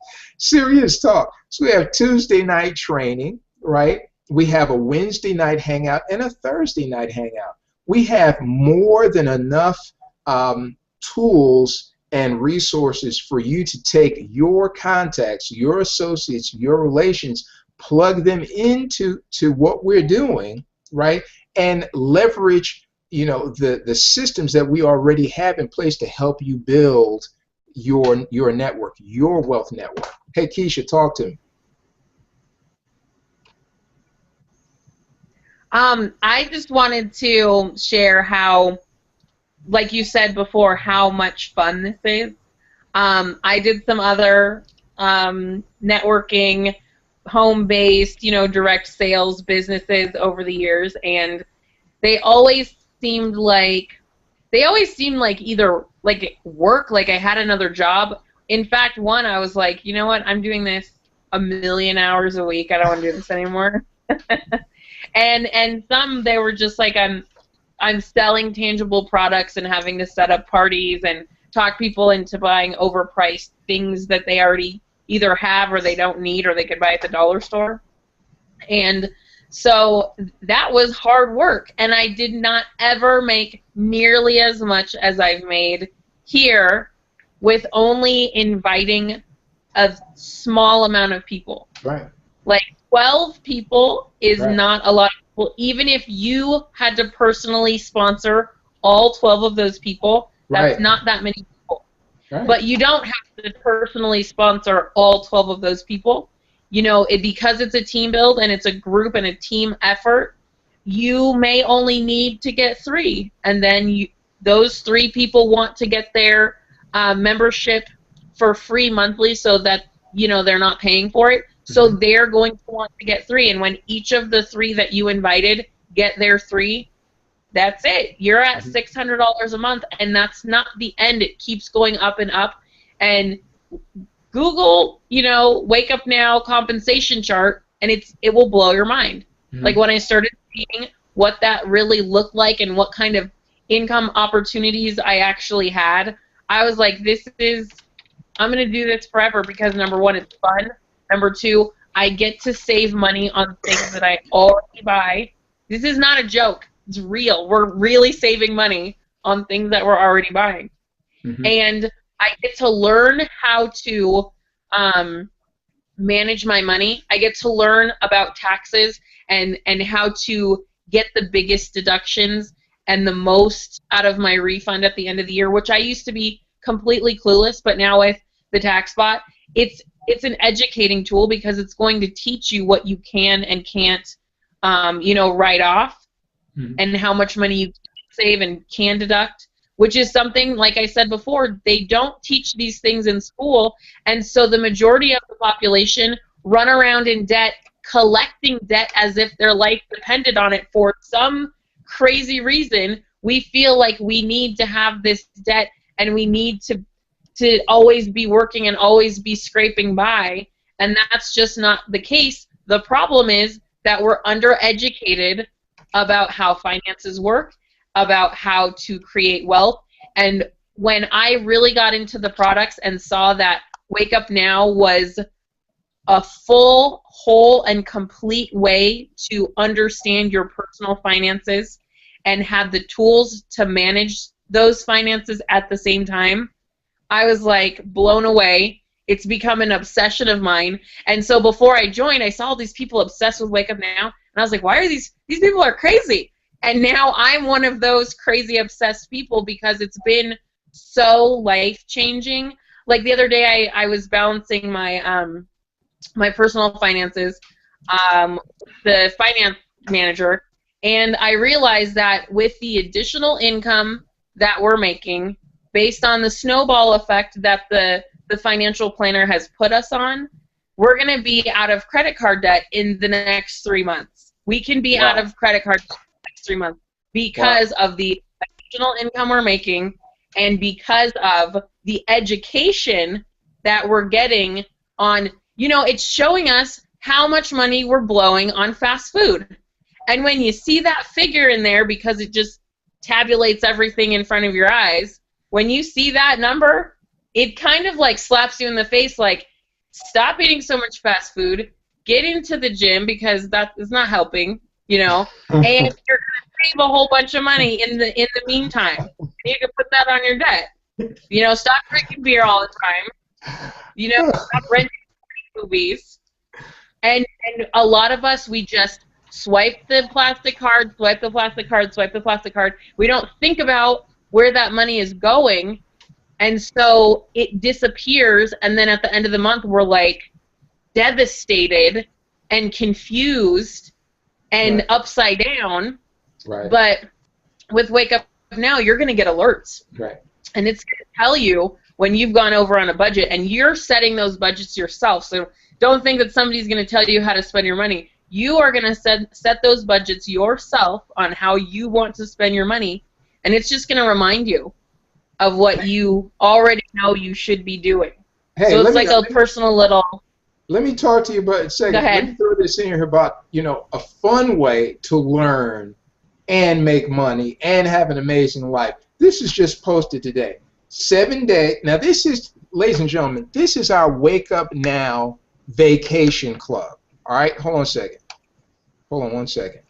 talk. So we have Tuesday night training, right? We have a Wednesday night hangout and a Thursday night hangout. We have more than enough tools and resources for you to take your contacts, your associates, your relations, plug them into what we're doing, right? And leverage, the systems that we already have in place to help you build your network, your wealth network. Hey, Keisha, talk to me. I just wanted to share how, like you said before, how much fun this is. I did some other networking, home-based, direct sales businesses over the years, and they always seemed like either like work, like I had another job. In fact, one, I was like, you know what, I'm doing this 1,000,000 hours a week. I don't want to do this anymore. and some, they were just like, I'm selling tangible products and having to set up parties and talk people into buying overpriced things that they already either have or they don't need or they could buy at the dollar store. And so that was hard work, and I did not ever make nearly as much as I've made here with only inviting a small amount of people. Right. Like 12 people is Right. not a lot of people. Even if you had to personally sponsor all 12 of those people, that's Right. not that many people. Right. But you don't have to personally sponsor all 12 of those people. Because it's a team build and it's a group and a team effort, you may only need to get 3. And then those 3 people want to get their membership for free monthly so that, they're not paying for it. So they're going to want to get 3. And when each of the 3 that you invited get their 3, that's it. You're at $600 a month, and that's not the end. It keeps going up and up. And Google, Wake Up Now compensation chart, and it will blow your mind. Like when I started seeing what that really looked like and what kind of income opportunities I actually had, I was like, I'm going to do this forever because, number one, it's fun. Number two, I get to save money on things that I already buy. This is not a joke. It's real. We're really saving money on things that we're already buying. And I get to learn how to manage my money. I get to learn about taxes and how to get the biggest deductions and the most out of my refund at the end of the year, which I used to be completely clueless, but now with the TaxBot, it's an educating tool because it's going to teach you what you can and can't, write off and how much money you can save and can deduct, which is something, like I said before, they don't teach these things in school, and so the majority of the population run around in debt, collecting debt as if their life depended on it for some crazy reason. We feel like we need to have this debt and we need to always be working and always be scraping by, and that's just not the case. The problem is that we're undereducated about how finances work, about how to create wealth, and when I really got into the products and saw that Wake Up Now was a full, whole, and complete way to understand your personal finances and have the tools to manage those finances at the same time, I was like blown away. It's become an obsession of mine. And so before I joined, I saw all these people obsessed with Wake Up Now, and I was like, why are these people are crazy? And now I'm one of those crazy obsessed people because it's been so life-changing. Like the other day, I was balancing my my personal finances, the finance manager, and I realized that with the additional income that we're making, based on the snowball effect that the financial planner has put us on, we're going to be out of credit card debt in the next 3 months. We can be out of credit card debt in the next 3 months because of the additional income we're making and because of the education that we're getting on, it's showing us how much money we're blowing on fast food. And when you see that figure in there, because it just tabulates everything in front of your eyes, when you see that number, it kind of like slaps you in the face, like, stop eating so much fast food, get into the gym because that is not helping, and you're going to save a whole bunch of money in the meantime. You can put that on your debt. Stop drinking beer all the time. Stop renting movies. And a lot of us, we just swipe the plastic card, swipe the plastic card, swipe the plastic card. We don't think about where that money is going, and so it disappears, and then at the end of the month we're like devastated and confused and upside down. Right. But with Wake Up Now, you're going to get alerts. Right. And it's going to tell you when you've gone over on a budget, and you're setting those budgets yourself. So don't think that somebody's going to tell you how to spend your money. You are going to set those budgets yourself on how you want to spend your money, and it's just going to remind you of what you already know you should be doing. Hey, so it's like a personal little... Let me talk to you about a second. Go ahead. Let me throw this in here about, a fun way to learn and make money and have an amazing life. This is just posted today. 7 days. Now this is, ladies and gentlemen, this is our Wake Up Now Vacation Club. All right? Hold on a second. Hold on one second.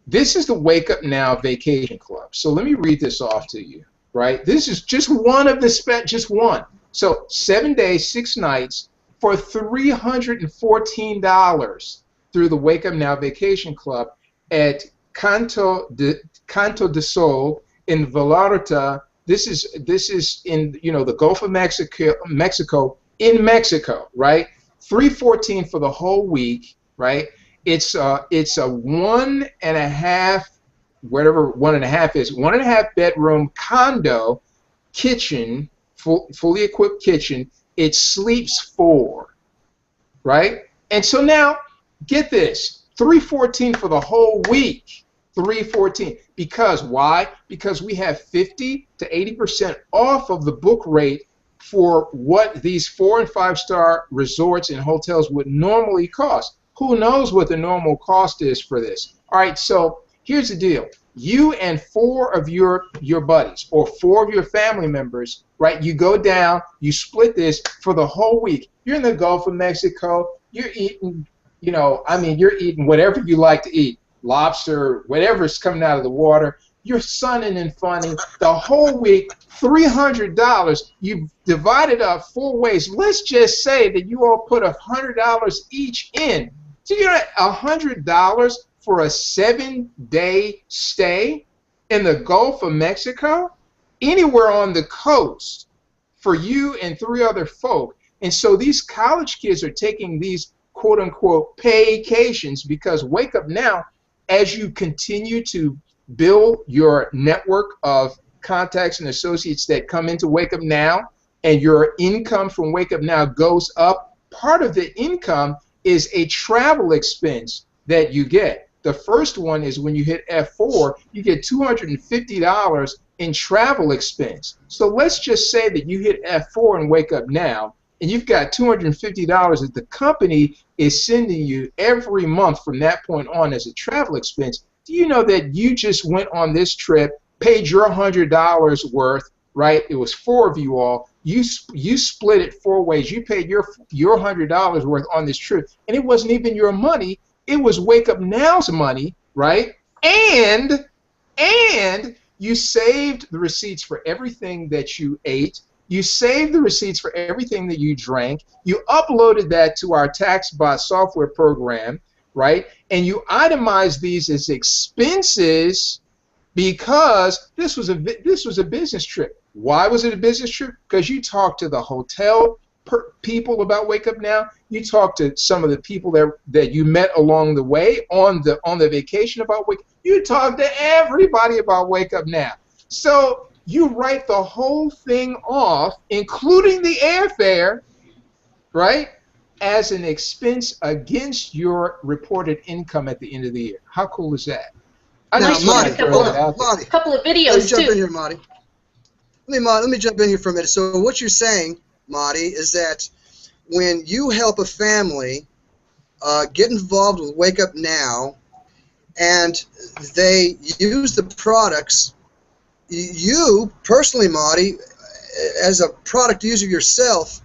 This is the Wake Up Now Vacation Club. So let me read this off to you, right? This is just one of the just one. So 7 days, 6 nights for $314 through the Wake Up Now Vacation Club at Canto de Sol in Vallarta. This is in the Gulf of Mexico in Mexico, right? $314 for the whole week, right? It's a 1.5, whatever 1.5 is, 1.5 bedroom condo, kitchen, fully equipped kitchen. It sleeps 4, right? And so now, get this, $314 for the whole week. $314. Because why? Because we have 50 to 80% off of the book rate for what these 4- and 5-star resorts and hotels would normally cost. Who knows what the normal cost is for this? All right, so here's the deal. You and 4 of your buddies or 4 of your family members, right? You go down, you split this for the whole week. You're in the Gulf of Mexico. You're eating, you're eating whatever you like to eat. Lobster, whatever's coming out of the water. You're sunning and funning the whole week. $300. You've divided up 4 ways. Let's just say that you all put $100 each in. So you're at $100 for a 7-day stay in the Gulf of Mexico, anywhere on the coast, for you and 3 other folk. And so these college kids are taking these quote-unquote paycations because Wake Up Now, as you continue to build your network of contacts and associates that come into Wake Up Now, and your income from Wake Up Now goes up, part of the income is a travel expense that you get. The first one is when you hit F4, you get $250 in travel expense. So let's just say that you hit F4 and Wake Up Now, and you've got $250 that the company is sending you every month from that point on as a travel expense. Do you know that you just went on this trip, paid your $100 worth, right? It was 4 of you all. You split it 4 ways. You paid your $100 worth on this trip, and it wasn't even your money. It was Wake Up Now's money, right? And you saved the receipts for everything that you ate. You saved the receipts for everything that you drank. You uploaded that to our TaxBot software program, right? And you itemized these as expenses because this was a business trip. Why was it a business trip? Because you talked to the hotel people about Wake Up Now. You talked to some of the people that you met along the way on the vacation about Wake. You talked to everybody about Wake Up Now. So you write the whole thing off, including the airfare, right, as an expense against your reported income at the end of the year. How cool is that? Now, Marty, a couple of videos, let me jump too. in here, Marty. Let me jump in here for a minute. So what you're saying, Marty, is that when you help a family get involved with Wake Up Now and they use the products, you personally, Marty, as a product user yourself,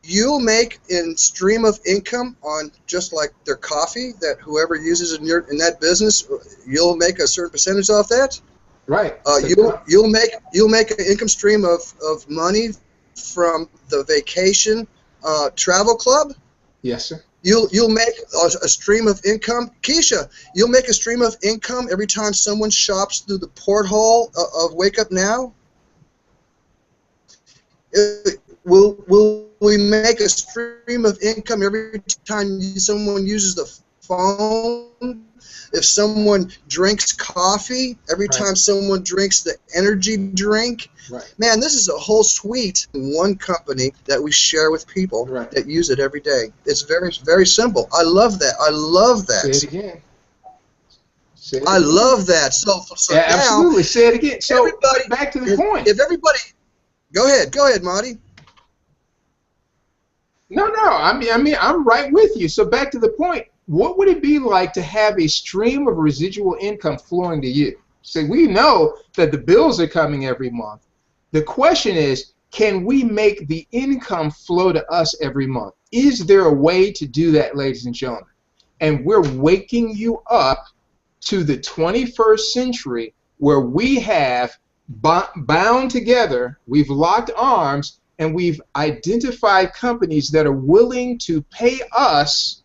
you'll make in stream of income on just like their coffee that whoever uses in that business, you'll make a certain percentage off that. Right. You'll make an income stream of money from the vacation travel club. Yes, sir. You'll make a stream of income. Keisha, you'll make a stream of income every time someone shops through the porthole of Wake Up Now. Will we make a stream of income every time someone uses the phone? If someone drinks coffee, every time someone drinks the energy drink, man, this is a whole suite in one company that we share with people that use it every day. It's very, very simple. I love that. I love that. Say it again. I love that. So yeah, now, absolutely. Say it again. So everybody, back to the point. If everybody, go ahead, Marty. No. I mean, I'm right with you. So back to the point. What would it be like to have a stream of residual income flowing to you? So we know that the bills are coming every month. The question is, can we make the income flow to us every month? Is there a way to do that, ladies and gentlemen? And we're waking you up to the 21st century where we have bound together, we've locked arms, and we've identified companies that are willing to pay us,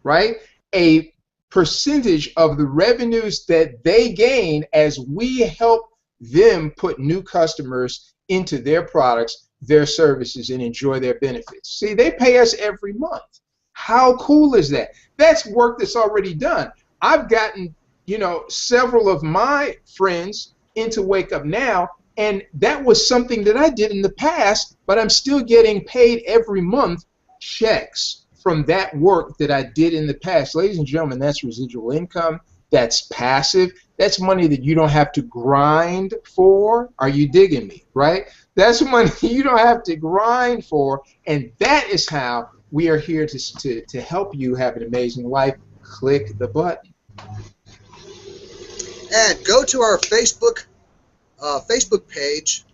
right, a percentage of the revenues that they gain as we help them put new customers into their products, their services, and enjoy their benefits. See, they pay us every month. How cool is that? That's work that's already done. I've gotten, several of my friends into Wake Up Now, and that was something that I did in the past, but I'm still getting paid every month checks from that work that I did in the past. Ladies and gentlemen, that's residual income. That's passive. That's money that you don't have to grind for. Are you digging me, right? That's money you don't have to grind for, and that is how we are here to help you have an amazing life. Click the button. And go to our Facebook page,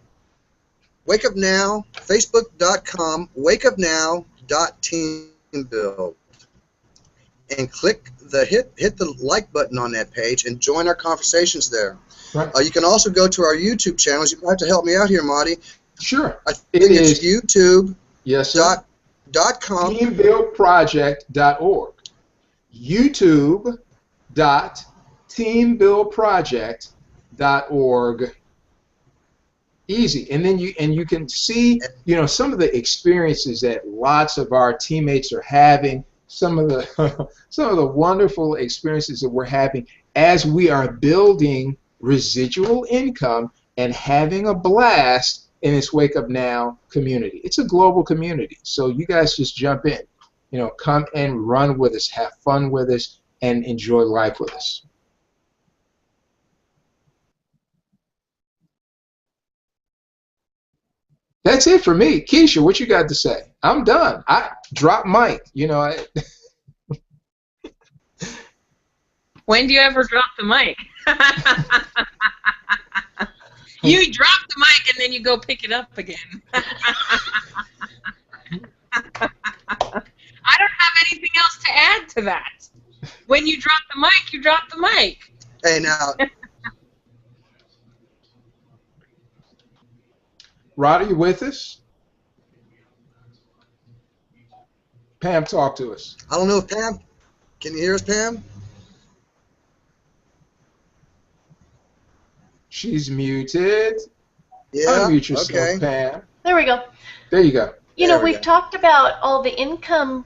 Wake Up Now, facebook.com, wakeupnow.teambuild, and click hit the like button on that page and join our conversations there. Right. You can also go to our YouTube channels. You have to help me out here, Marty. Sure. I think it's YouTube. Yes, sir. .com. TeamBuildProject.org. YouTube.teambuildproject.org. Easy, and then you can see, you know, some of the experiences that lots of our teammates are having, some of the wonderful experiences that we're having as we are building residual income and having a blast in this Wake Up Now community. It's a global community, so you guys just jump in, you know, come and run with us, have fun with us, and enjoy life with us. That's it for me. Keisha, what you got to say? I'm done. I drop mic. You know. When do you ever drop the mic? You drop the mic and then you go pick it up again. I don't have anything else to add to that. When you drop the mic, you drop the mic. Hey, now. Rod, are you with us? Pam, talk to us. I don't know if Pam, can you hear us, Pam? She's muted. Yeah. Unmute yourself, Okay. Pam. There we go. There you go. You know, we've talked about all the income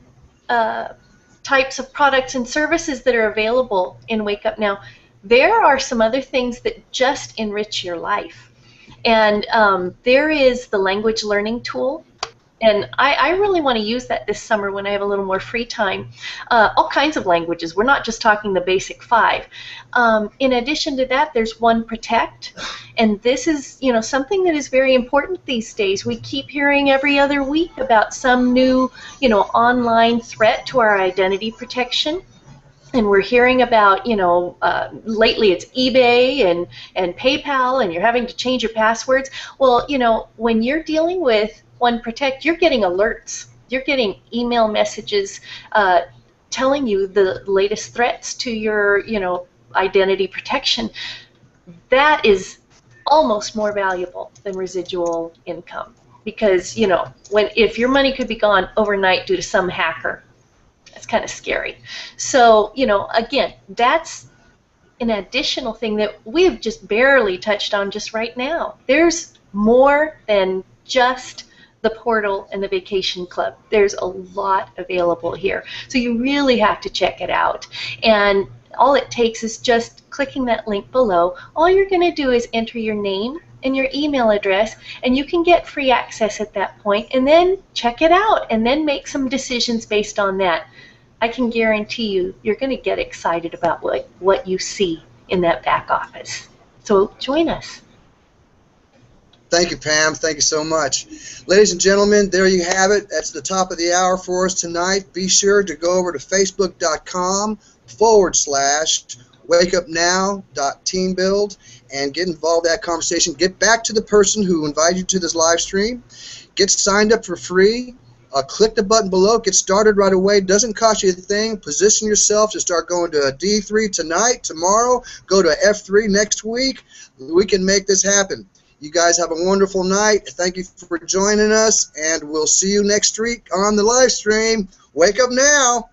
types of products and services that are available in Wake Up Now. There are some other things that just enrich your life. And there is the language learning tool. And I really want to use that this summer when I have a little more free time. All kinds of languages. We're not just talking the basic 5. In addition to that, there's One Protect. And this is, you know, something that is very important these days. We keep hearing every other week about some new, you know, online threat to our identity protection. And we're hearing about, you know, lately it's eBay and PayPal, and you're having to change your passwords. Well, you know, when you're dealing with One Protect, you're getting alerts. You're getting email messages telling you the latest threats to your, you know, identity protection. That is almost more valuable than residual income, because, you know, if your money could be gone overnight due to some hacker, that's kind of scary. So, you know, again, that's an additional thing that we've just barely touched on just right now. There's more than just the portal and the vacation club. There's a lot available here. So you really have to check it out. And all it takes is just clicking that link below. All you're going to do is enter your name and your email address, and you can get free access at that point, and then check it out and then make some decisions based on that. I can guarantee you, you're going to get excited about what you see in that back office. So join us. Thank you, Pam. Thank you so much. Ladies and gentlemen, there you have it. That's the top of the hour for us tonight. Be sure to go over to facebook.com/wakeupnow.teambuild and get involved in that conversation. Get back to the person who invited you to this live stream. Get signed up for free. Click the button below. Get started right away. Doesn't cost you a thing. Position yourself to start going to a D3 tonight, tomorrow. Go to F3 next week. We can make this happen. You guys have a wonderful night. Thank you for joining us, and we'll see you next week on the live stream. Wake up now.